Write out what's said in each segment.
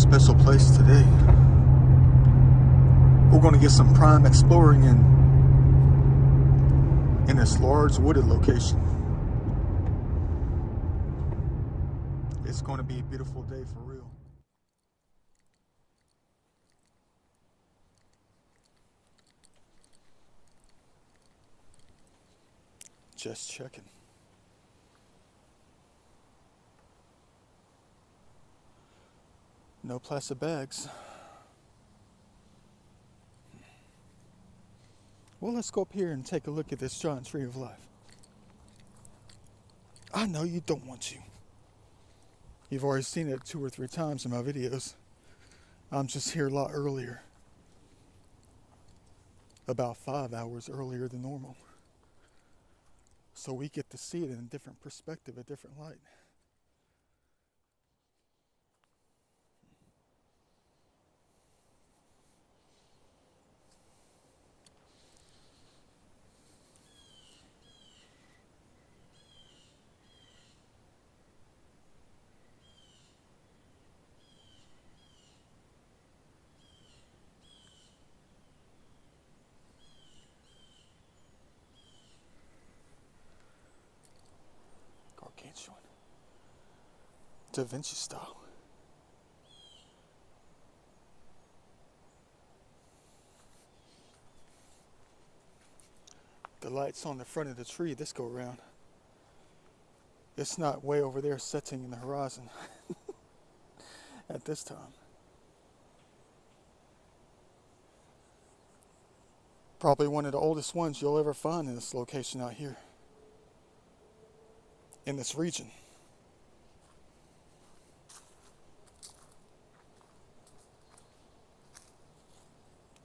special place today. We're going to get some prime exploring in this large wooded location. It's going to be a beautiful day for real. Just checking. No plastic bags. Well, let's go up here and take a look at this giant tree of life. I know you don't want to. You've already seen it 2 or 3 times in my videos. I'm just here a lot earlier. About 5 hours earlier than normal. So we get to see it in a different perspective, a different light. Gargantuan. Da Vinci style. The light's on the front of the tree this go around. It's not way over there setting in the horizon at this time. Probably one of the oldest ones you'll ever find in this location out here. In this region.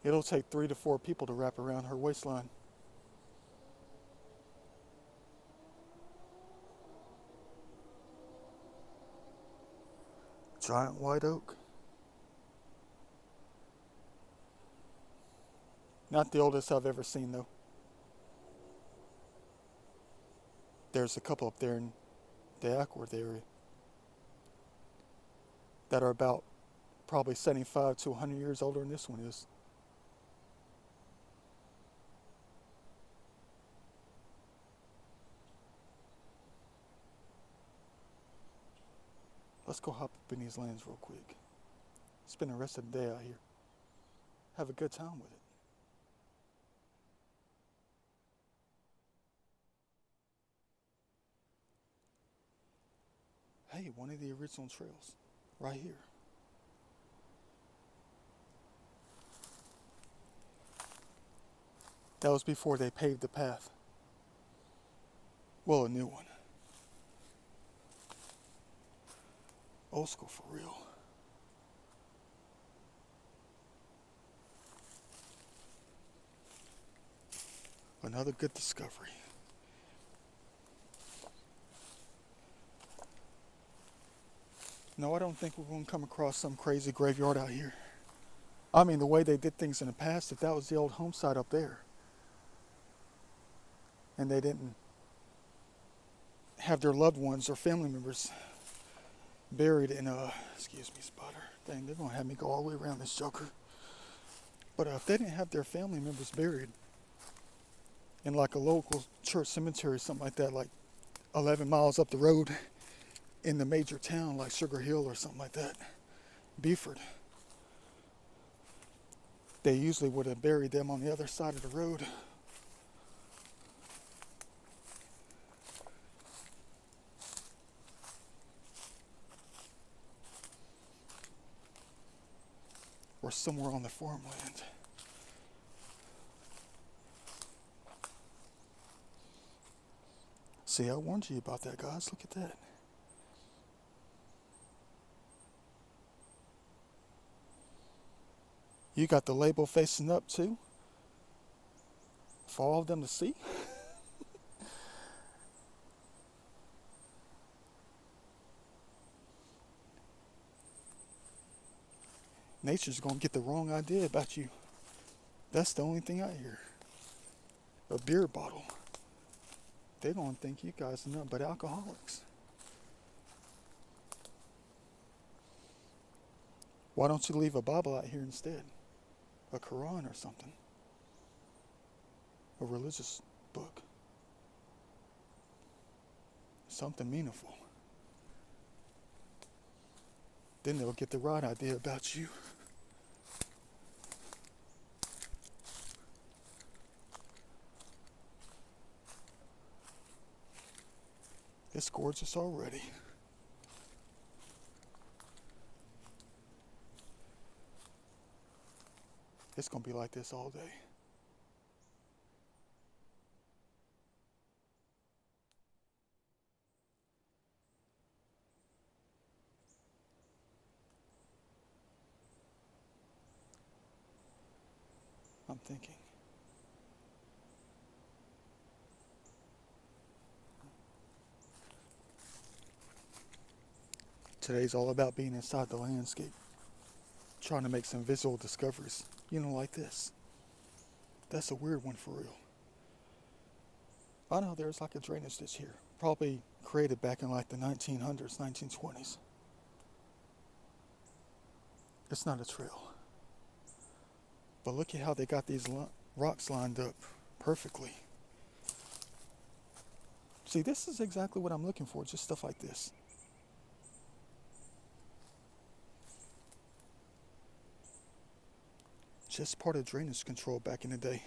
It'll take 3 to 4 people to wrap around her waistline. Giant white oak. Not the oldest I've ever seen, though. There's a couple up there in the Ackworth area that are about probably 75 to 100 years older than this one is. Let's go hop up in these lands real quick. Spend the rest of the day out here. Have a good time with it. Hey, one of the original trails, right here. That was before they paved the path. Well, a new one. Old school for real. Another good discovery. No, I don't think we're going to come across some crazy graveyard out here. I mean, the way they did things in the past, if that was the old home site up there, and they didn't have their loved ones or family members buried in excuse me, spotter. Dang, they're going to have me go all the way around this joker. But if they didn't have their family members buried in like a local church cemetery, something like that, like 11 miles up the road in the major town like Sugar Hill or something like that, Beaufort, they usually would have buried them on the other side of the road. Or somewhere on the farmland. See, I warned you about that, guys. Look at that. You got the label facing up too, for all of them to see. Nature's gonna get the wrong idea about you. That's the only thing I hear. A beer bottle. They don't think you guys are nothing but alcoholics. Why don't you leave a Bible out here instead? A Quran or something. A religious book. Something meaningful. Then they'll get the right idea about you. It's gorgeous already. It's going to be like this all day. I'm thinking. Today's all about being inside the landscape, trying to make some visual discoveries, like this. That's a weird one for real. I know there's like a drainage ditch here, probably created back in like the 1900s, 1920s. It's not a trail. But look at how they got these rocks lined up perfectly. See, this is exactly what I'm looking for, just stuff like this. Just part of drainage control back in the day.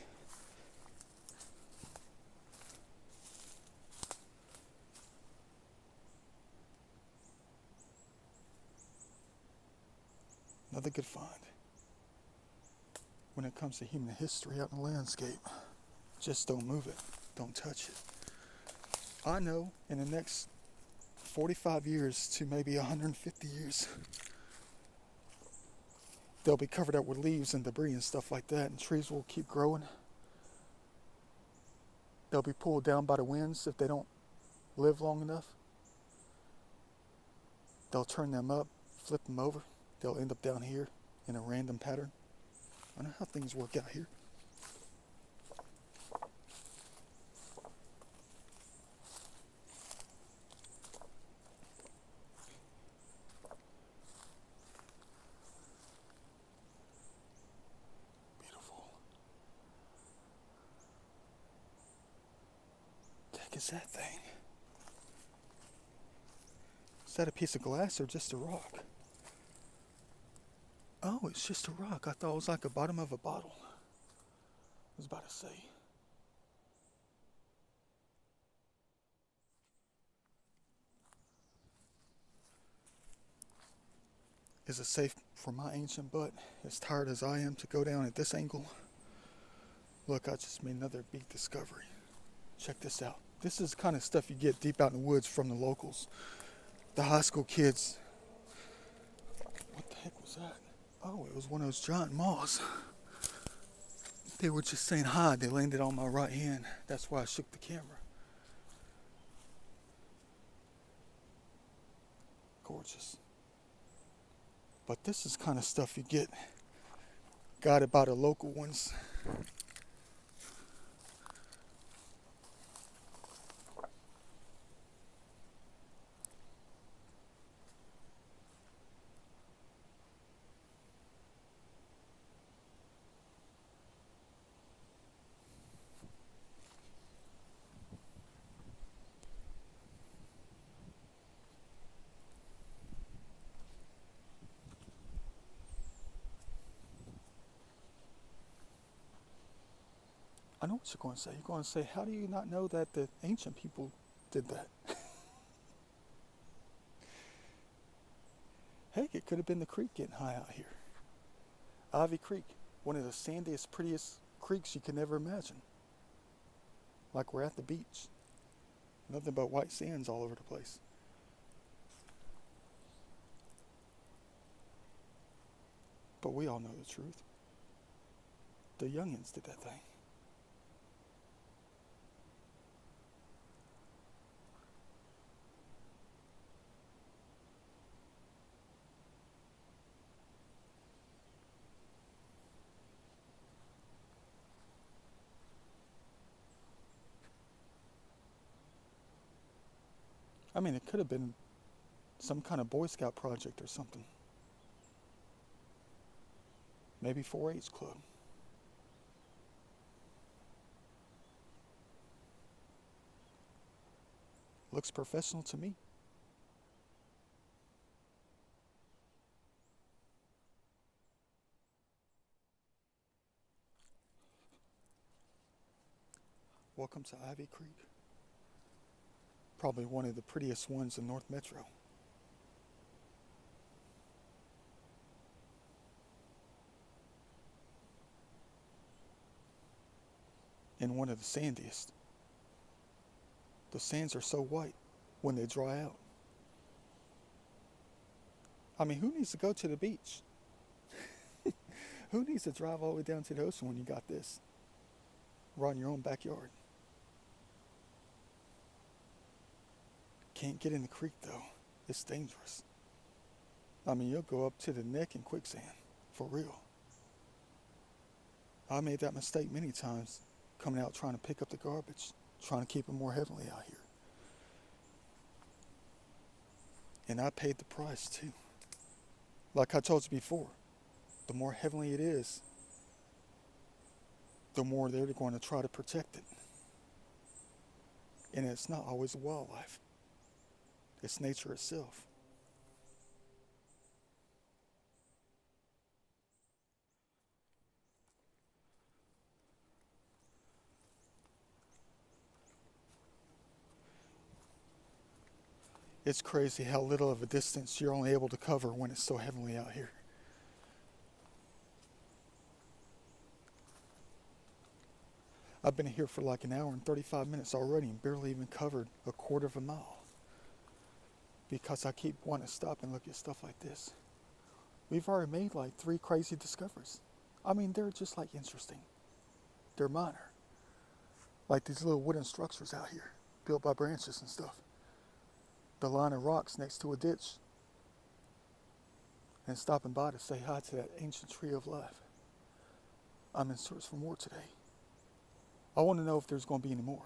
Another good find. When it comes to human history out in the landscape, just don't move it. Don't touch it. I know in the next 45 years to maybe 150 years, they'll be covered up with leaves and debris and stuff like that, and trees will keep growing. They'll be pulled down by the winds if they don't live long enough. They'll turn them up, flip them over. They'll end up down here in a random pattern. I know how things work out here. Beautiful. What the heck is that thing? Is that a piece of glass or just a rock? Oh, it's just a rock. I thought it was like the bottom of a bottle. I was about to say. Is it safe for my ancient butt, as tired as I am, to go down at this angle? Look, I just made another big discovery. Check this out. This is the kind of stuff you get deep out in the woods from the locals. The high school kids. What the heck was that? Oh, it was one of those giant moths. They were just saying hi. They landed on my right hand. That's why I shook the camera. Gorgeous. But this is kind of stuff you get guided by the local ones. I know what you're going to say. You're going to say, how do you not know that the ancient people did that? Heck, it could have been the creek getting high out here. Ivy Creek, one of the sandiest, prettiest creeks you could ever imagine. Like we're at the beach. Nothing but white sands all over the place. But we all know the truth. The youngins did that thing. I mean, it could have been some kind of Boy Scout project or something. maybe 4-H club. Looks professional to me. Welcome to Ivy Creek. Probably one of the prettiest ones in North Metro. And one of the sandiest. The sands are so white when they dry out. I mean, who needs to go to the beach? Who needs to drive all the way down to the ocean when you got this? Right in your own backyard. Can't get in the creek though. It's dangerous. I mean, you'll go up to the neck in quicksand. For real. I made that mistake many times coming out trying to pick up the garbage, trying to keep it more heavenly out here. And I paid the price too. Like I told you before, the more heavenly it is, the more they're going to try to protect it. And it's not always wildlife. It's nature itself. It's crazy how little of a distance you're only able to cover when it's so heavenly out here. I've been here for like an hour and 35 minutes already and barely even covered a quarter of a mile. Because I keep wanting to stop and look at stuff like this. We've already made like 3 crazy discoveries. I mean, they're just like interesting. They're minor. Like these little wooden structures out here, built by branches and stuff. The line of rocks next to a ditch. And stopping by to say hi to that ancient tree of life. I'm in search for more today. I want to know if there's going to be any more.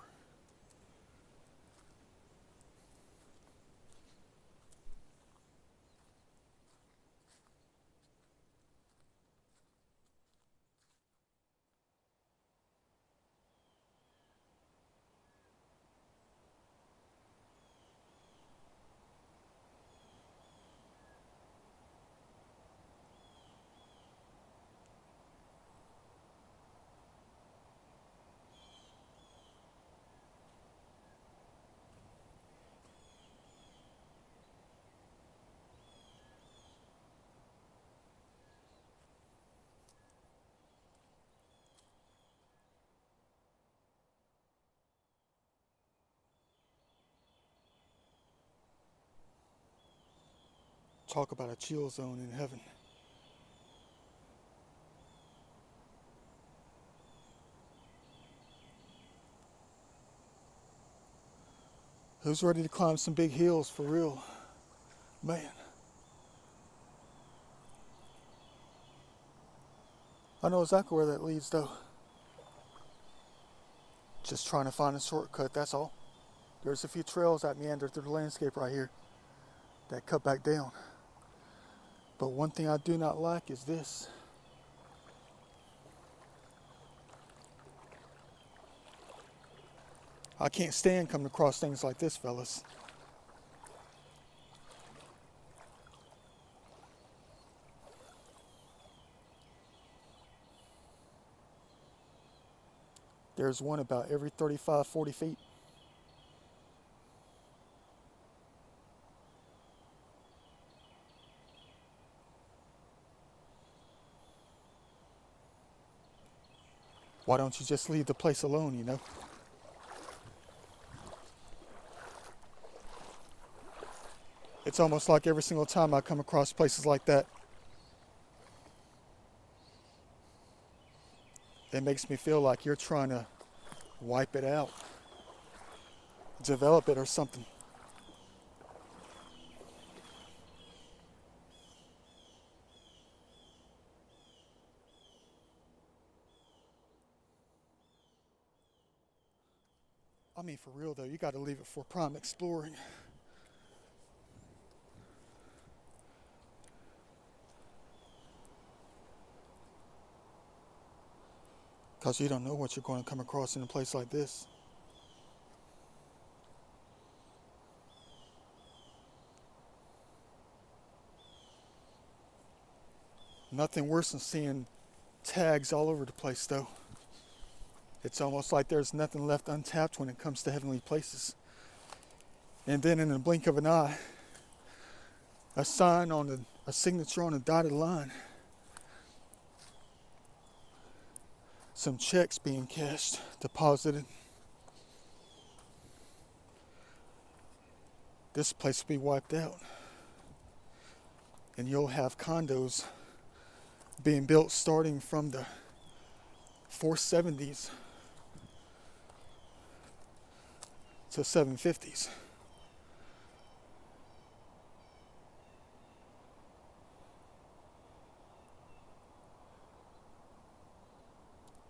Talk about a chill zone in heaven. Who's ready to climb some big hills for real? Man. I know exactly where that leads though. Just trying to find a shortcut, that's all. There's a few trails that meander through the landscape right here that cut back down. But one thing I do not like is this. I can't stand coming across things like this, fellas. There's one about every 35, 40 feet. Why don't you just leave the place alone, you know? It's almost like every single time I come across places like that, it makes me feel like you're trying to wipe it out, develop it or something. I mean, for real though, you gotta leave it for prime exploring. Because you don't know what you're going to come across in a place like this. Nothing worse than seeing tags all over the place, though. It's almost like there's nothing left untapped when it comes to heavenly places. And then in the blink of an eye, a sign on a signature on a dotted line. Some checks being cashed, deposited. This place will be wiped out. And you'll have condos being built starting from the 470s to 750s.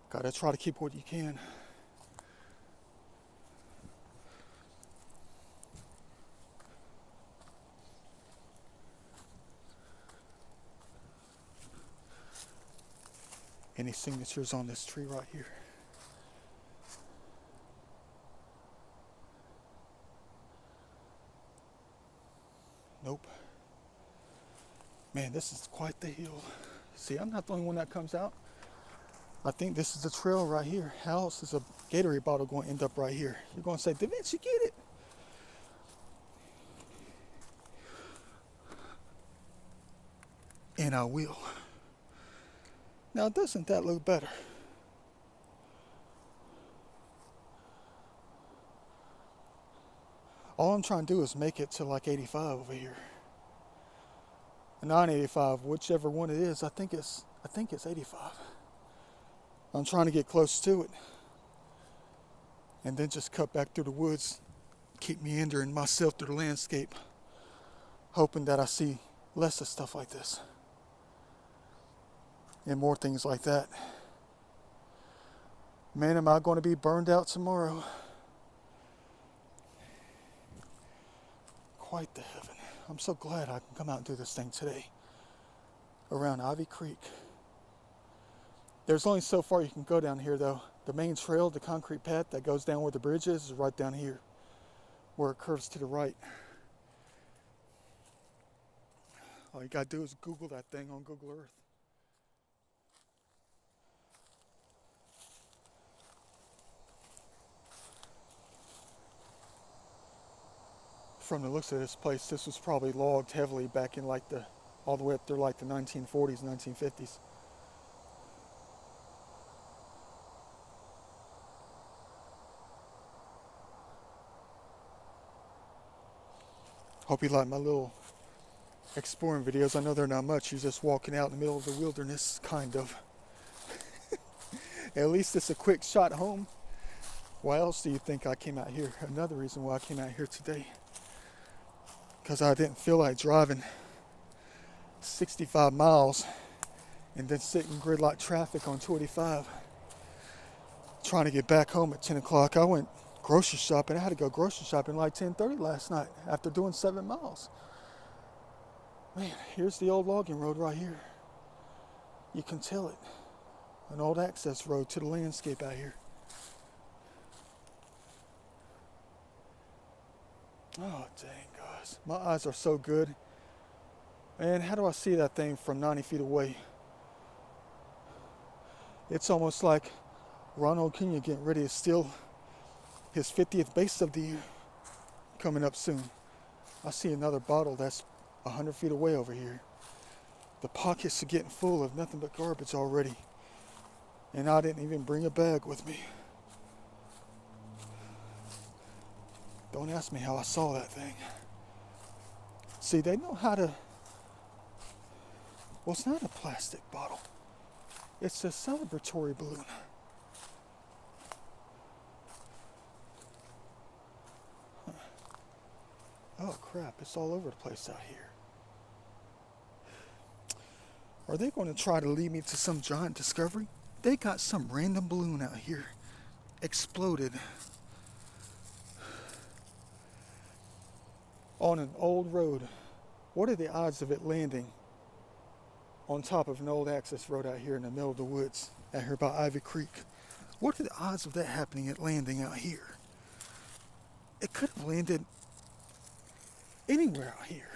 Gotta try to keep what you can. Any signatures on this tree right here? Nope. Man, this is quite the hill. See, I'm not the only one that comes out. I think this is the trail right here. How else is a Gatorade bottle going to end up right here? You're going to say, Da Vinci, get it. And I will. Now, doesn't that look better? All I'm trying to do is make it to like 85 over here. 985, whichever one it is, I think it's 85. I'm trying to get close to it. And then just cut back through the woods, keep meandering myself through the landscape, hoping that I see less of stuff like this. And more things like that. Man, am I going to be burned out tomorrow? Quite the heaven. I'm so glad I can come out and do this thing today. Around Ivy Creek. There's only so far you can go down here though. The main trail, the concrete path that goes down where the bridge is right down here. Where it curves to the right. All you gotta do is Google that thing on Google Earth. From the looks of this place, this was probably logged heavily back in like all the way up through like the 1940s, 1950s. Hope you like my little exploring videos. I know they're not much. You're just walking out in the middle of the wilderness, kind of. At least it's a quick shot home. Why else do you think I came out here? Another reason why I came out here today. Because I didn't feel like driving 65 miles and then sit in gridlock traffic on 285. Trying to get back home at 10 o'clock. I went grocery shopping. I had to go grocery shopping like 10:30 last night after doing 7 miles. Man, here's the old logging road right here. You can tell it. An old access road to the landscape out here. Oh, dang, guys. My eyes are so good. Man, how do I see that thing from 90 feet away? It's almost like Ronald Acuña getting ready to steal his 50th base of the year coming up soon. I see another bottle that's 100 feet away over here. The pockets are getting full of nothing but garbage already. And I didn't even bring a bag with me. Don't ask me how I saw that thing. See, they know how to... Well, it's not a plastic bottle. It's a celebratory balloon. Oh crap, it's all over the place out here. Are they going to try to lead me to some giant discovery? They got some random balloon out here. Exploded. On an old road. What are the odds of it landing on top of an old access road out here in the middle of the woods, out here by Ivy Creek? What are the odds of that happening at landing out here? It could have landed anywhere out here.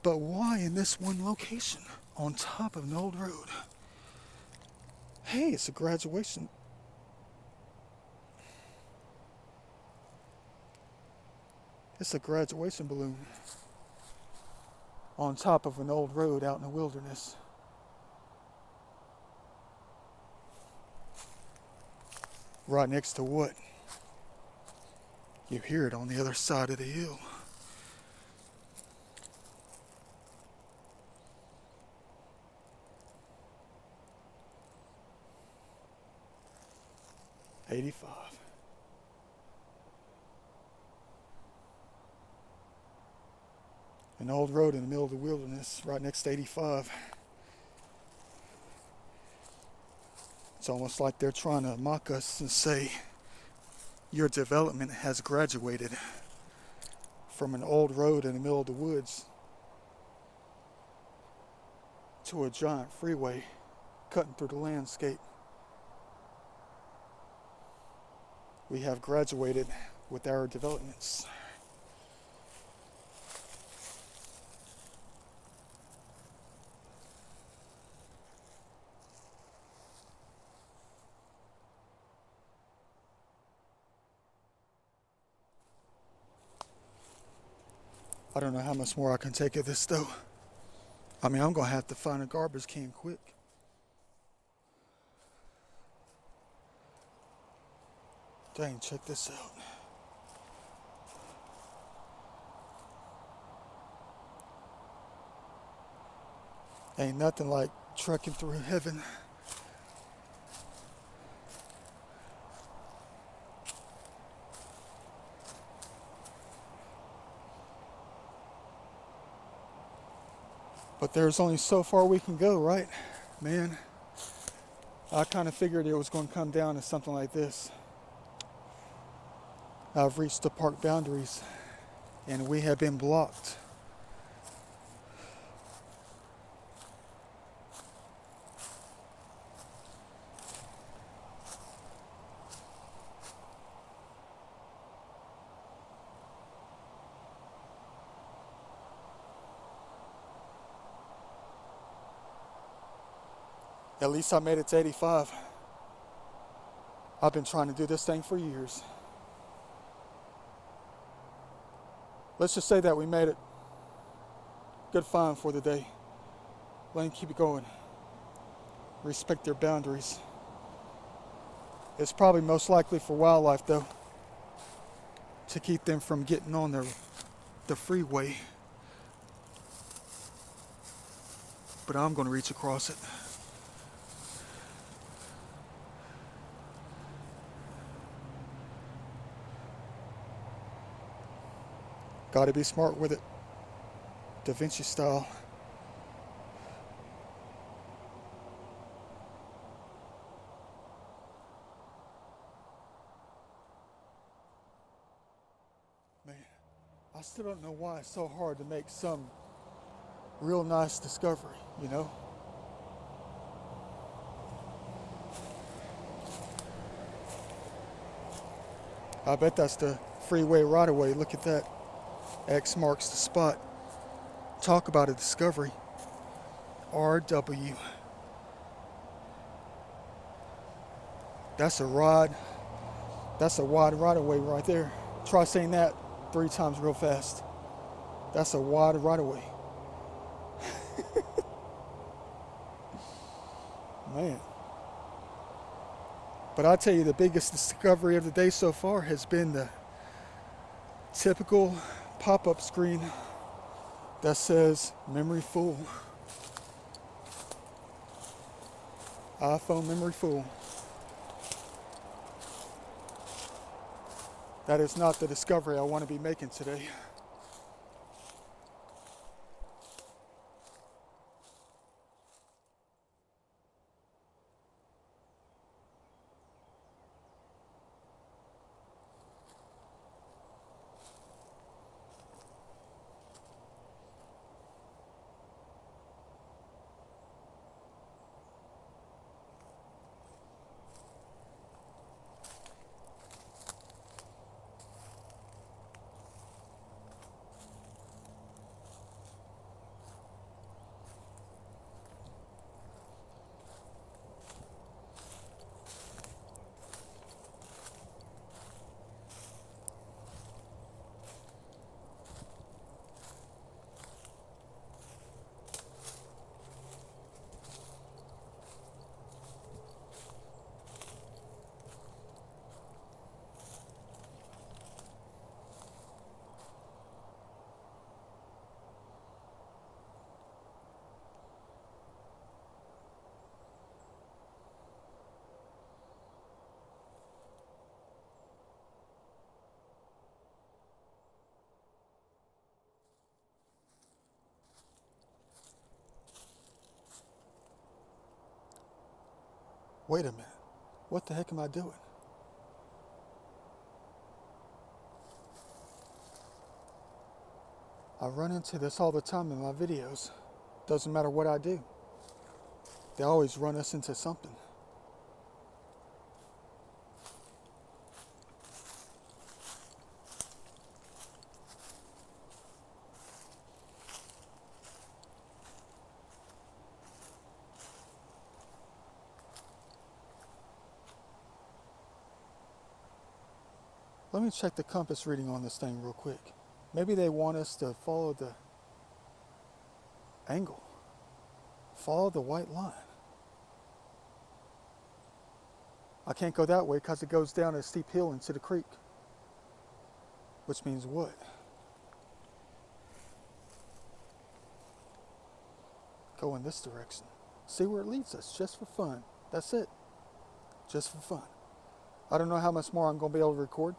But why in this one location on top of an old road? Hey, it's a graduation. It's a graduation balloon on top of an old road out in the wilderness. Right next to what? You hear it on the other side of the hill. '85. An old road in the middle of the wilderness, right next to 85. It's almost like they're trying to mock us and say, your development has graduated from an old road in the middle of the woods to a giant freeway cutting through the landscape. We have graduated with our developments. I don't know how much more I can take of this though. I mean, I'm gonna have to find a garbage can quick. Dang, check this out. Ain't nothing like trekking through heaven. But there's only so far we can go, right? Man, I kind of figured it was going to come down to something like this. I've reached the park boundaries and we have been blocked. At least I made it to 85. I've been trying to do this thing for years. Let's just say that we made it. Good find for the day. Let them keep it going. Respect their boundaries. It's probably most likely for wildlife though, to keep them from getting on the freeway. But I'm going to reach across it. Gotta be smart with it. Da Vinci style. Man, I still don't know why it's so hard to make some real nice discovery, you know? I bet that's the freeway right away. Look at that. X marks the spot. Talk about a discovery. RW. That's a rod. That's a wide right of way right there. Try saying that 3 times real fast. That's a wide right of way. Man. But I tell you, the biggest discovery of the day so far has been the typical pop-up screen that says memory full. iPhone memory full. That is not the discovery I want to be making today. Wait a minute. What the heck am I doing? I run into this all the time in my videos. Doesn't matter what I do. They always run us into something. Let me check the compass reading on this thing real quick. Maybe they want us to follow the angle. Follow the white line. I can't go that way because it goes down a steep hill into the creek. Which means what? Go in this direction. See where it leads us, just for fun. That's it. Just for fun. I don't know how much more I'm going to be able to record.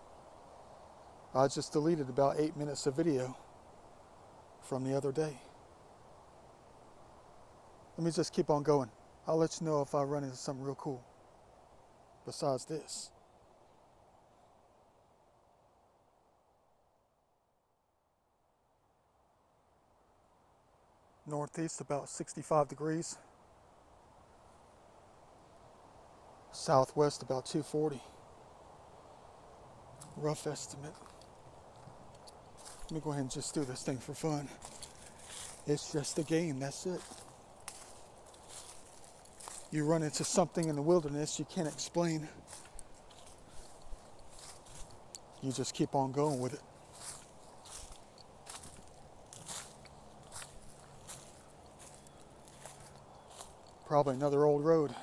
I just deleted about 8 minutes of video from the other day. Let me just keep on going. I'll let you know if I run into something real cool besides this. Northeast about 65 degrees. Southwest about 240. Rough estimate. Let me go ahead and just do this thing for fun. It's just a game, that's it. You run into something in the wilderness you can't explain. You just keep on going with it. Probably another old road.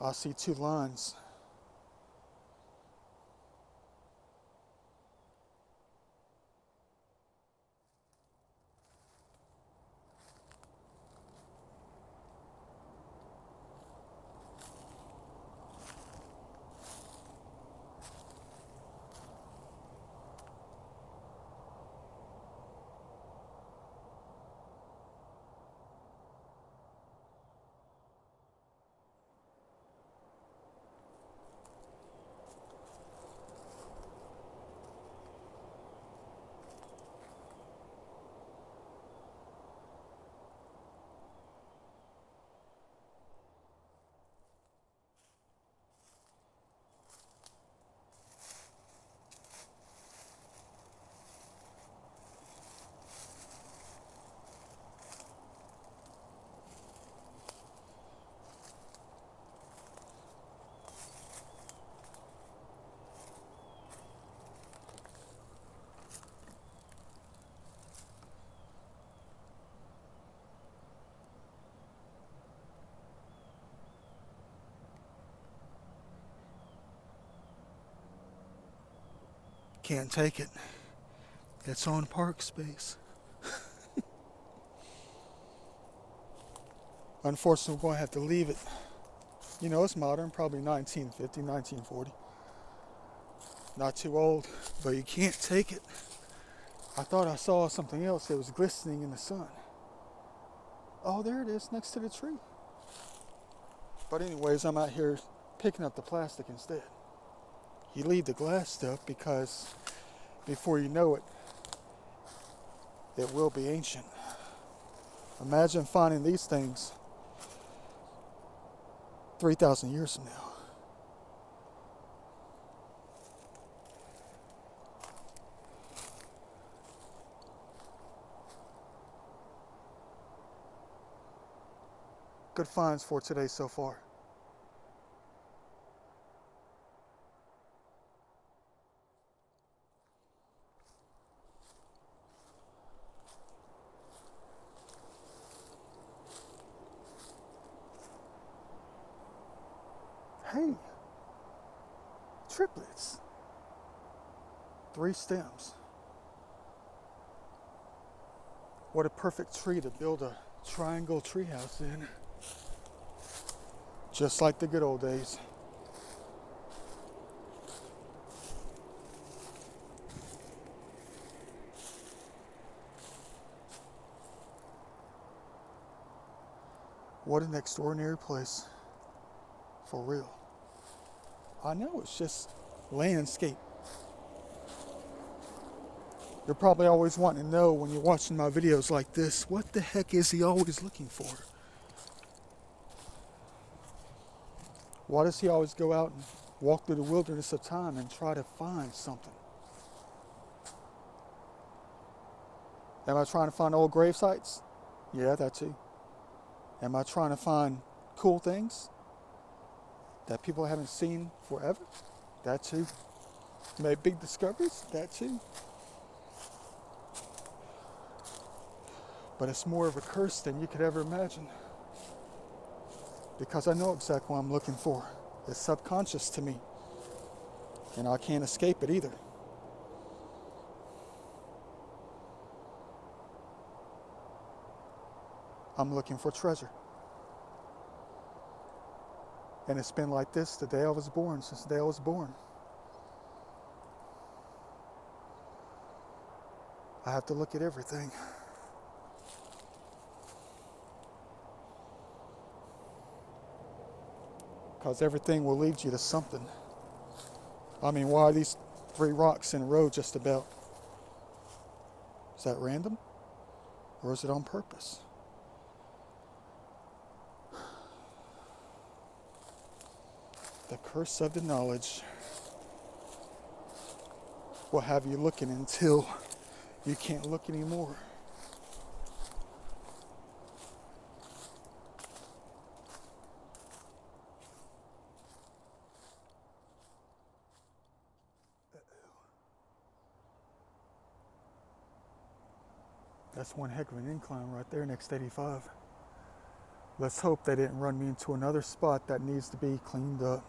I see two lines. Can't take it. It's on park space. Unfortunately, we're going to have to leave it. You know, it's modern, probably 1950, 1940. Not too old, but you can't take it. I thought I saw something else that was glistening in the sun. Oh, there it is, next to the tree. But anyways, I'm out here picking up the plastic instead. You leave the glass stuff because before you know it, it will be ancient. Imagine finding these things 3,000 years from now. Good finds for today so far. Hey, triplets. 3 stems. What a perfect tree to build a triangle treehouse in. Just like the good old days. What an extraordinary place. For real. I know it's just landscape. You're probably always wanting to know when you're watching my videos like this, what the heck is he always looking for? Why does he always go out and walk through the wilderness of time and try to find something? Am I trying to find old grave sites? Yeah, that too. Am I trying to find cool things that people haven't seen forever? That too. Make big discoveries? That too. But it's more of a curse than you could ever imagine. Because I know exactly what I'm looking for. It's subconscious to me. And I can't escape it either. I'm looking for treasure. And it's been like this the day I was born, since the day I was born. I have to look at everything. Because everything will lead you to something. I mean, why are these 3 rocks in a row just about? Is that random? Or is it on purpose? The curse of the knowledge will have you looking until you can't look anymore. That's one heck of an incline right there next 85. Let's hope they didn't run me into another spot that needs to be cleaned up.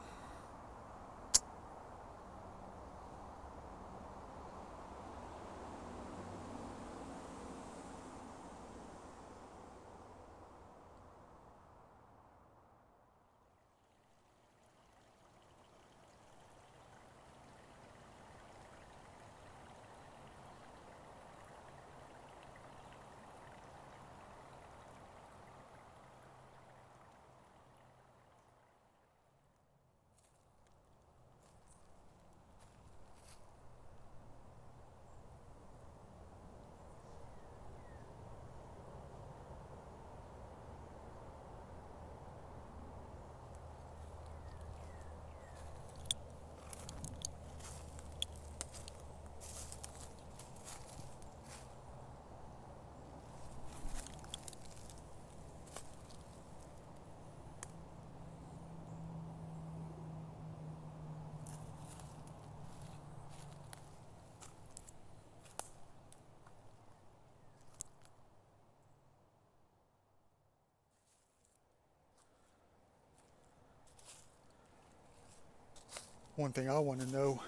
One thing I want to know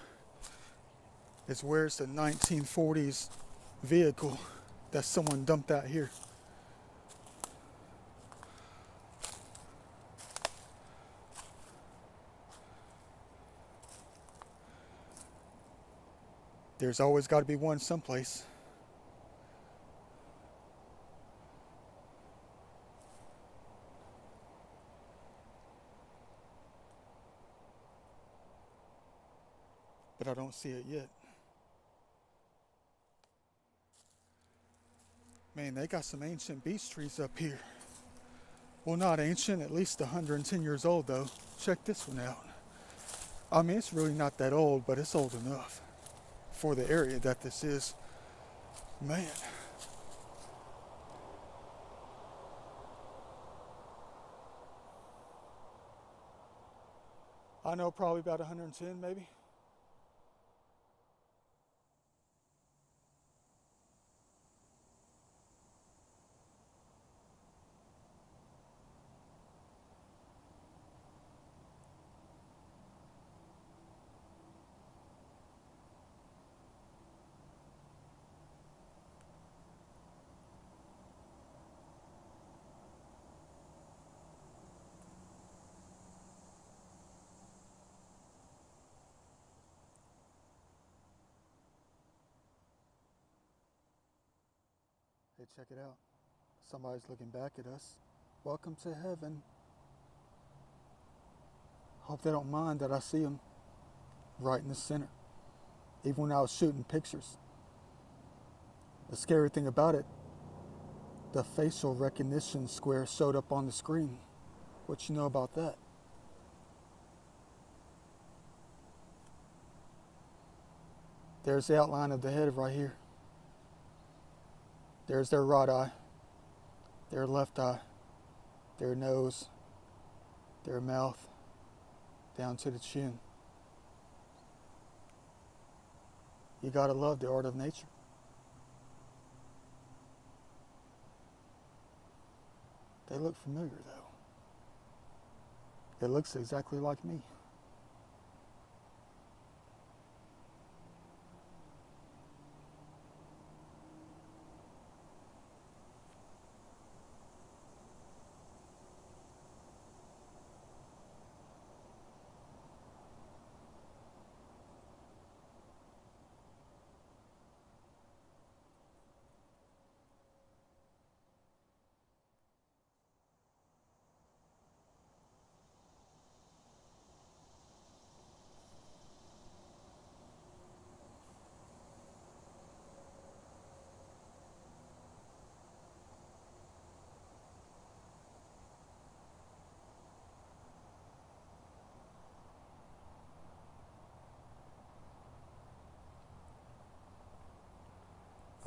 is where's the 1940s vehicle that someone dumped out here? There's always got to be one someplace. But I don't see it yet. Man, they got some ancient beech trees up here. Well, not ancient, at least 110 years old though. Check this one out. I mean, it's really not that old, but it's old enough for the area that this is. Man. I know, probably about 110 maybe. Hey, check it out. Somebody's looking back at us. Welcome to heaven. Hope they don't mind that I see them right in the center, even when I was shooting pictures. The scary thing about it, the facial recognition square showed up on the screen. What you know about that? There's the outline of the head right here. There's their right eye, their left eye, their nose, their mouth, down to the chin. You gotta love the art of nature. They look familiar though. It looks exactly like me.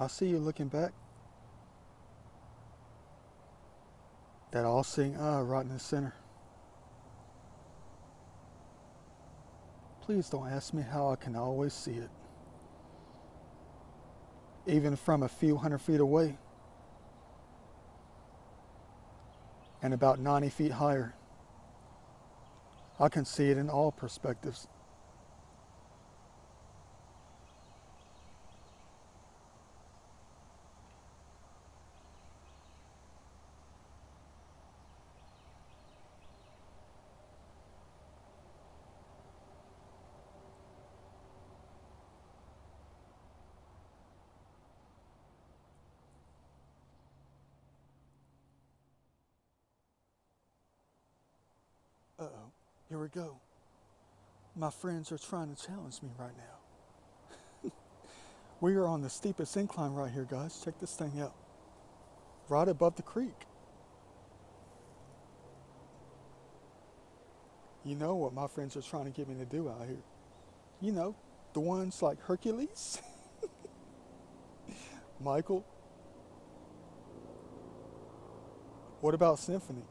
I see you looking back. That all-seeing eye right in the center. Please don't ask me how I can always see it. Even from a few hundred feet away. And about 90 feet higher. I can see it in all perspectives. Uh-oh, here we go. My friends are trying to challenge me right now. We are on the steepest incline right here, guys. Check this thing out. Right above the creek. You know what my friends are trying to get me to do out here. You know, the ones like Hercules, Michael. What about Symphony?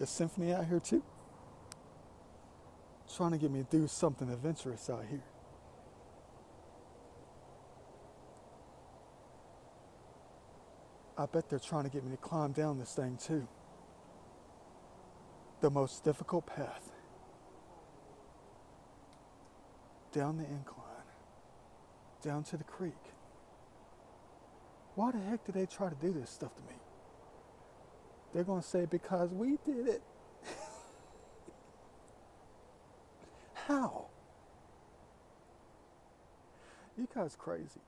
Is Symphony out here too? Trying to get me to do something adventurous out here. I bet they're trying to get me to climb down this thing too. The most difficult path. Down the incline. Down to the creek. Why the heck did they try to do this stuff to me? They're going to say because we did it. How? You guys crazy.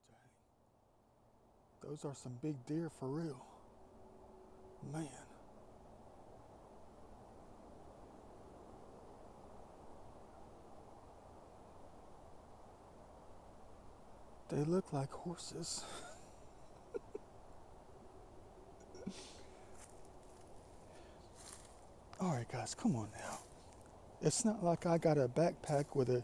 Dang. Those are some big deer for real. Man. They look like horses. All right, guys, come on now. It's not like I got a backpack with a,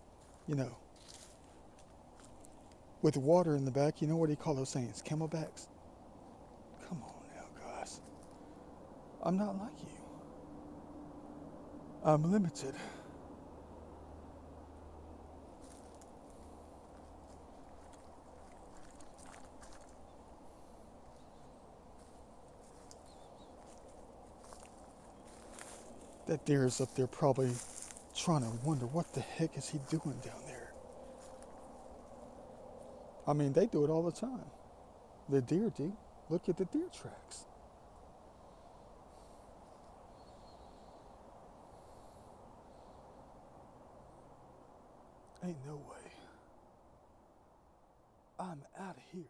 with water in the back. You know what do you call those things? Camelbacks? Come on now, guys. I'm not like you. I'm limited. That deer is up there probably trying to wonder what the heck is he doing down there. I mean, they do it all the time. The deer do. Look at the deer tracks. Ain't no way. I'm out of here.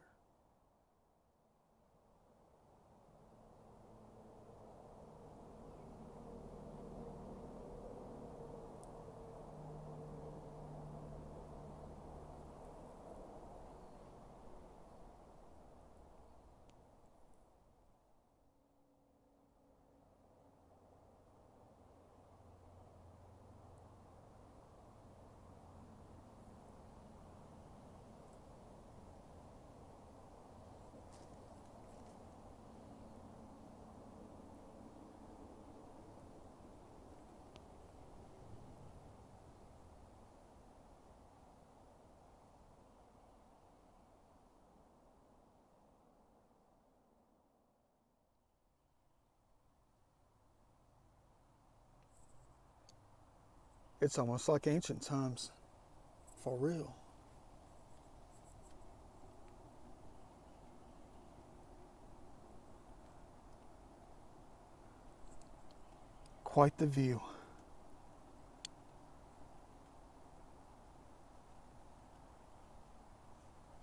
It's almost like ancient times. For real. Quite the view.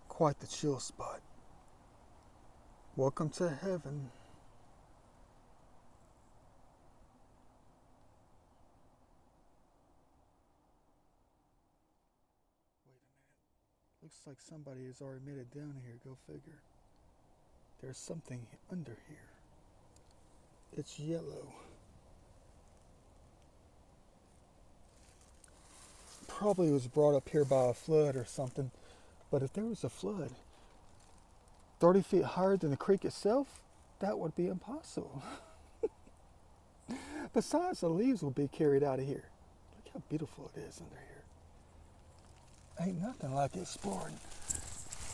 Quite the chill spot. Welcome to heaven. Wait a minute. Looks like somebody has already made it down here. Go figure. There's something under here. It's yellow. Probably was brought up here by a flood or something. But if there was a flood 30 feet higher than the creek itself, that would be impossible. Besides, the leaves will be carried out of here. Look how beautiful it is under here. Ain't nothing like exploring.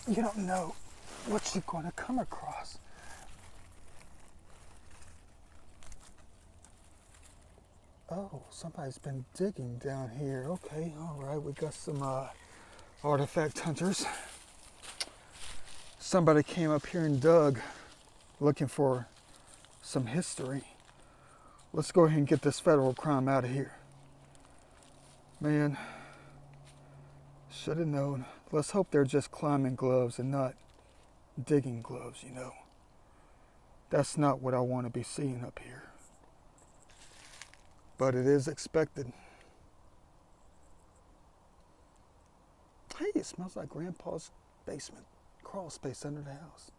You don't know what you're going to come across. Oh, somebody's been digging down here. Okay, all right, we got some artifact hunters. Somebody came up here and dug, looking for some history. Let's go ahead and get this federal crime out of here. Man, should have known. Let's hope they're just climbing gloves and not digging gloves, you know. That's not what I want to be seeing up here. But it is expected. Hey, it smells like Grandpa's basement. Crawl space under the house.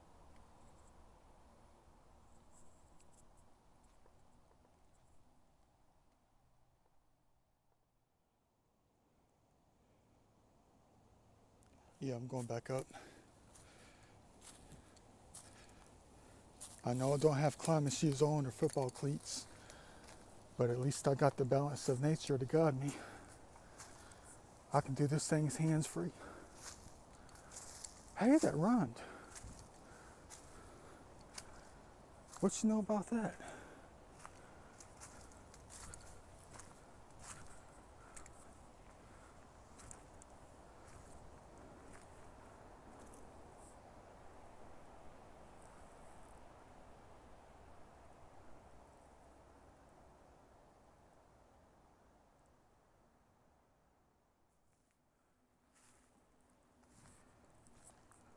Yeah, I'm going back up. I know I don't have climbing shoes on or football cleats, but at least I got the balance of nature to guide me. I can do this thing hands-free. Hey, that rhymed. What you know about that?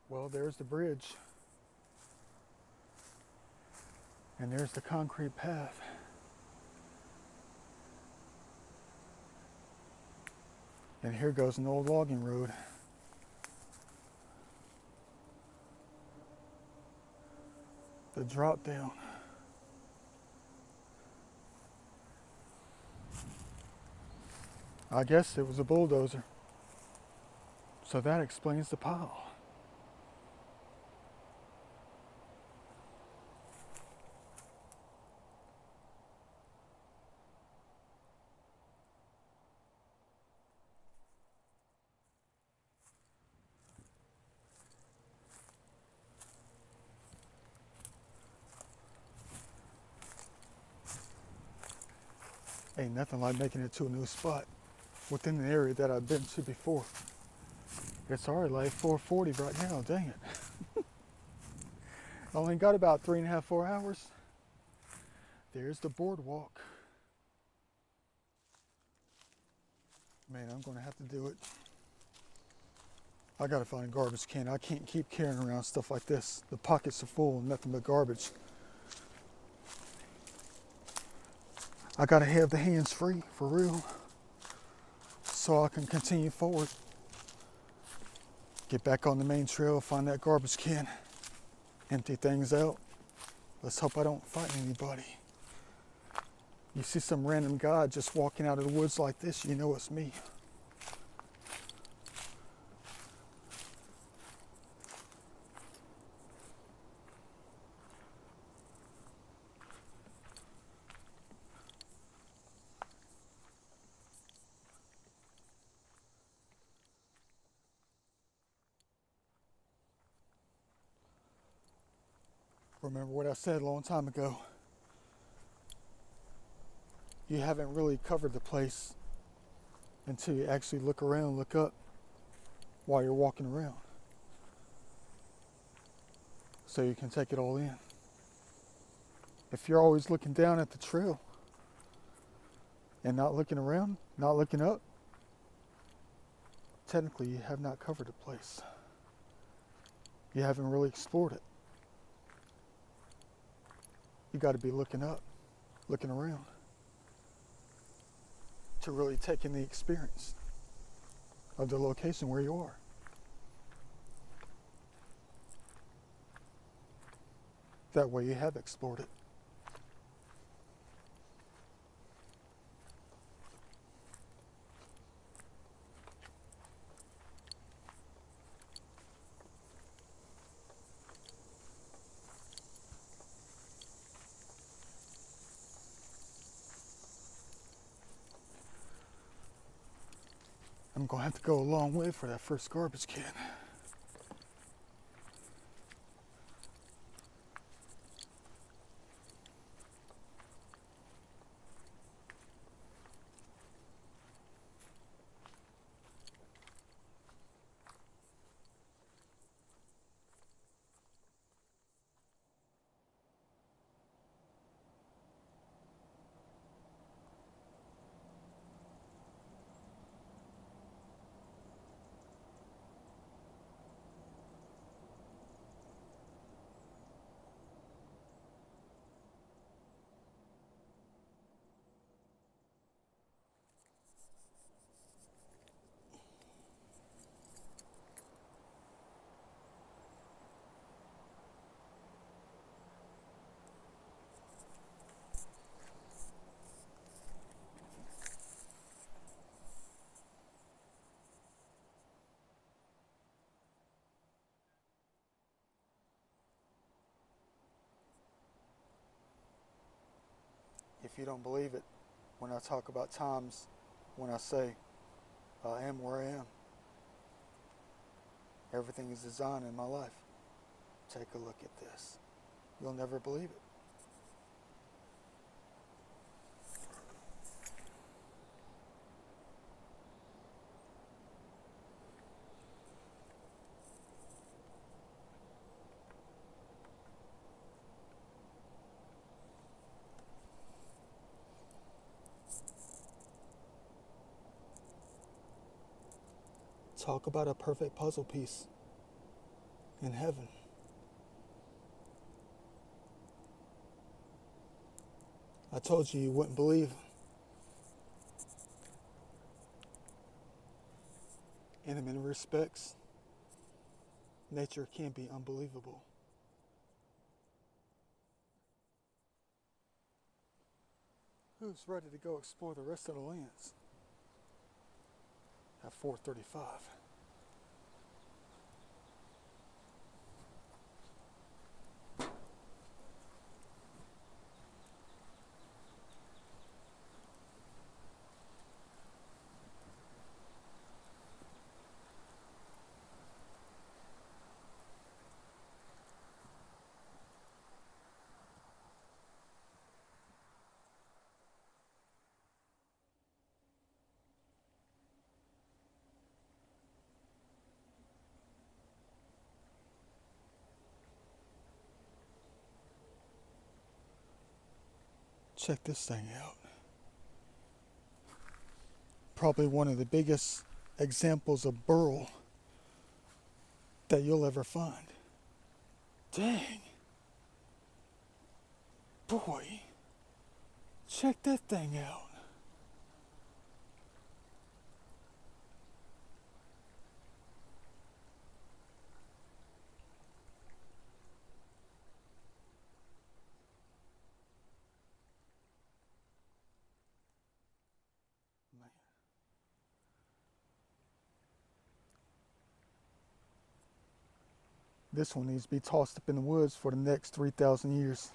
Well, there's the bridge. And there's the concrete path. And here goes an old logging road. The drop down. I guess it was a bulldozer. So that explains the pile. Ain't nothing like making it to a new spot within an area that I've been to before. It's already like 4:40 right now, dang it. I only got about 3.5, 4 hours. There's the boardwalk. Man, I'm gonna have to do it. I gotta find a garbage can. I can't keep carrying around stuff like this. The pockets are full and nothing but garbage. I gotta have the hands free, for real, so I can continue forward. Get back on the main trail, find that garbage can, empty things out. Let's hope I don't fight anybody. You see some random guy just walking out of the woods like this, you know it's me. Remember what I said a long time ago. You haven't really covered the place until you actually look around, look up while you're walking around, so you can take it all in. If you're always looking down at the trail and not looking around, not looking up, technically you have not covered the place. You haven't really explored it. You got to be looking up, looking around, to really take in the experience of the location where you are. That way you have explored it. I'm going to have to go a long way for that first garbage can. If you don't believe it, when I talk about times when I say, I am where I am, everything is designed in my life. Take a look at this. You'll never believe it. Talk about a perfect puzzle piece in heaven. I told you wouldn't believe. In many respects, nature can be unbelievable. Who's ready to go explore the rest of the lands at 4:35? Check this thing out. Probably one of the biggest examples of burl that you'll ever find. Dang. Boy, check that thing out. Man. This one needs to be tossed up in the woods for the next 3,000 years.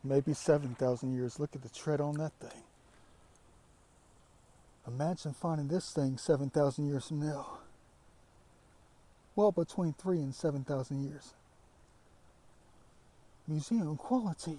Maybe 7,000 years. Look at the tread on that thing. Imagine finding this thing 7,000 years from now. Well, between 3 and 7,000 years. Museum quality.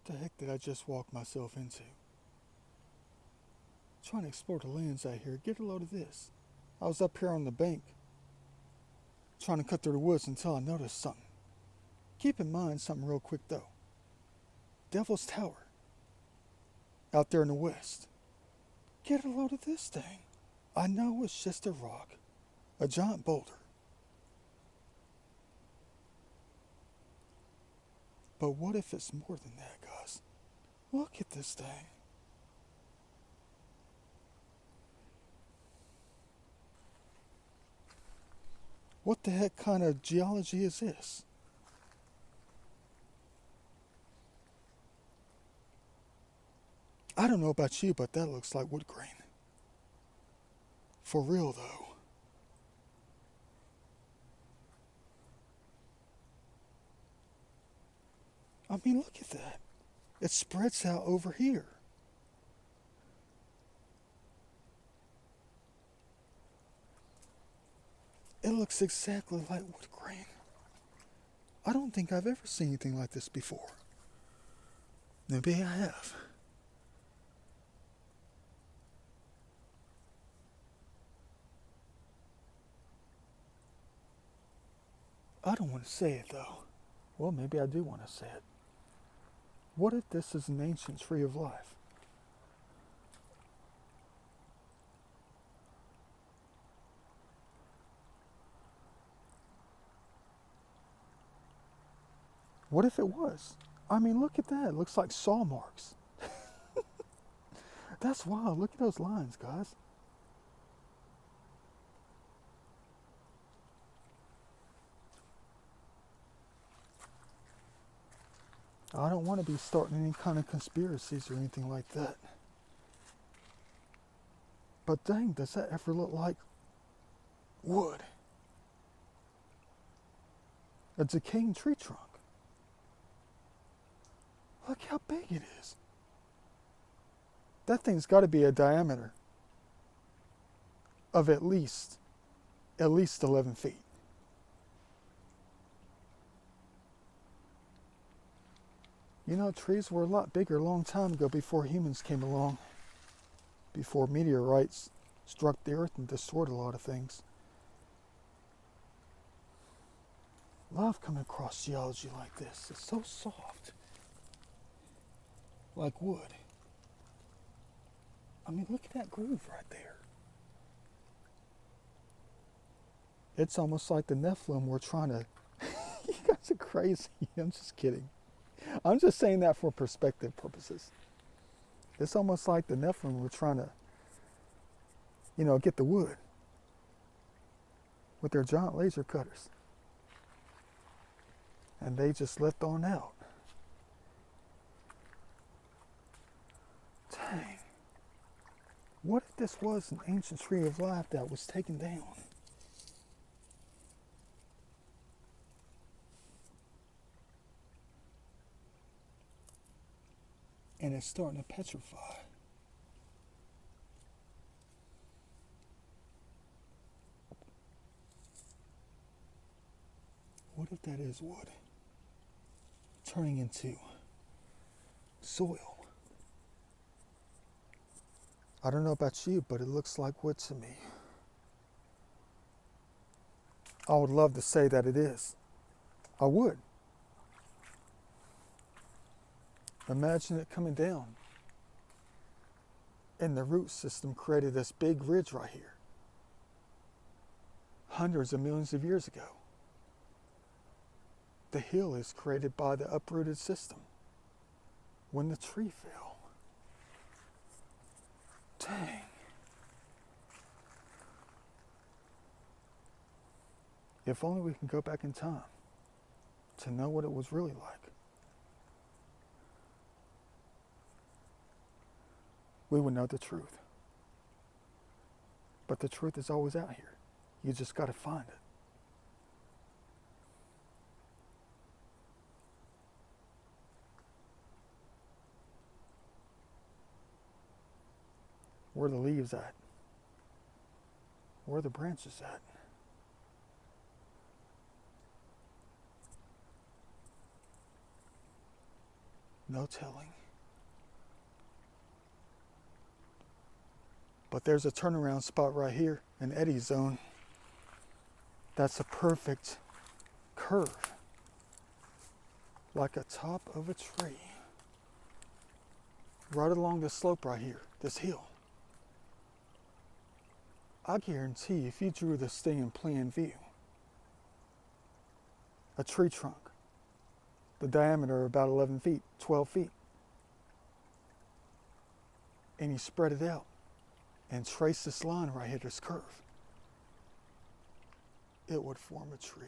What the heck did I just walk myself into? Trying to explore the lands out here. Get a load of this. I was up here on the bank, trying to cut through the woods until I noticed something. Keep in mind something real quick though. Devil's Tower. Out there in the west. Get a load of this thing. I know it's just a rock. A giant boulder. But what if it's more than that, guys? Look at this thing. What the heck kind of geology is this? I don't know about you, but that looks like wood grain. For real though. I mean, look at that. It spreads out over here. It looks exactly like wood grain. I don't think I've ever seen anything like this before. Maybe I have. I don't want to say it though. Well, maybe I do want to say it. What if this is an ancient tree of life? What if it was? I mean, look at that. It looks like saw marks. That's wild. Look at those lines, guys. I don't want to be starting any kind of conspiracies or anything like that. But dang, does that ever look like wood? A decaying tree trunk. Look how big it is. That thing's got to be a diameter of at least 11 feet. You know, trees were a lot bigger a long time ago before humans came along. Before meteorites struck the earth and destroyed a lot of things. Love coming across geology like this. It's so soft. Like wood. I mean, look at that groove right there. It's almost like the Nephilim were trying to... You guys are crazy. I'm just kidding. I'm just saying that for perspective purposes. It's almost like the Nephilim were trying to, get the wood with their giant laser cutters. And they just left on out. Dang. What if this was an ancient tree of life that was taken down? And it's starting to petrify. What if that is wood turning into soil? I don't know about you, but it looks like wood to me. I would love to say that it is. I would. Imagine it coming down. And the root system created this big ridge right here. Hundreds of millions of years ago. The hill is created by the uprooted system. When the tree fell. Dang. If only we can go back in time to know what it was really like. We would know the truth. But the truth is always out here. You just got to find it. Where are the leaves at? Where are the branches at? No telling. But there's a turnaround spot right here in Eddie's zone. That's a perfect curve, like a top of a tree, right along this slope right here, this hill. I guarantee if you drew this thing in plan view, a tree trunk, the diameter about 11 feet, 12 feet, and you spread it out and trace this line right here, this curve, it would form a tree.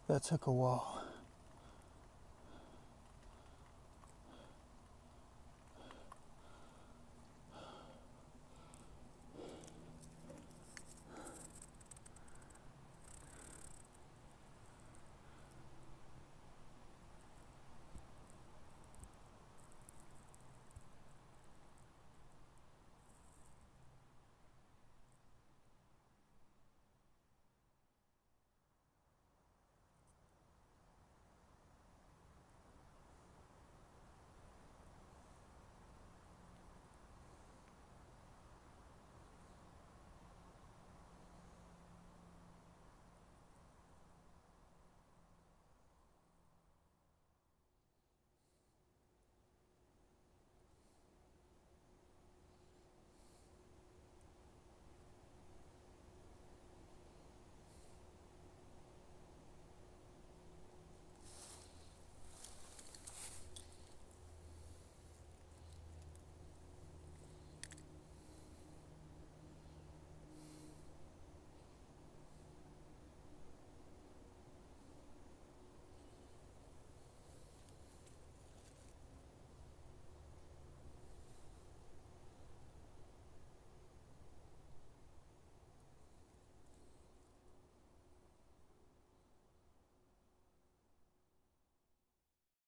That took a while.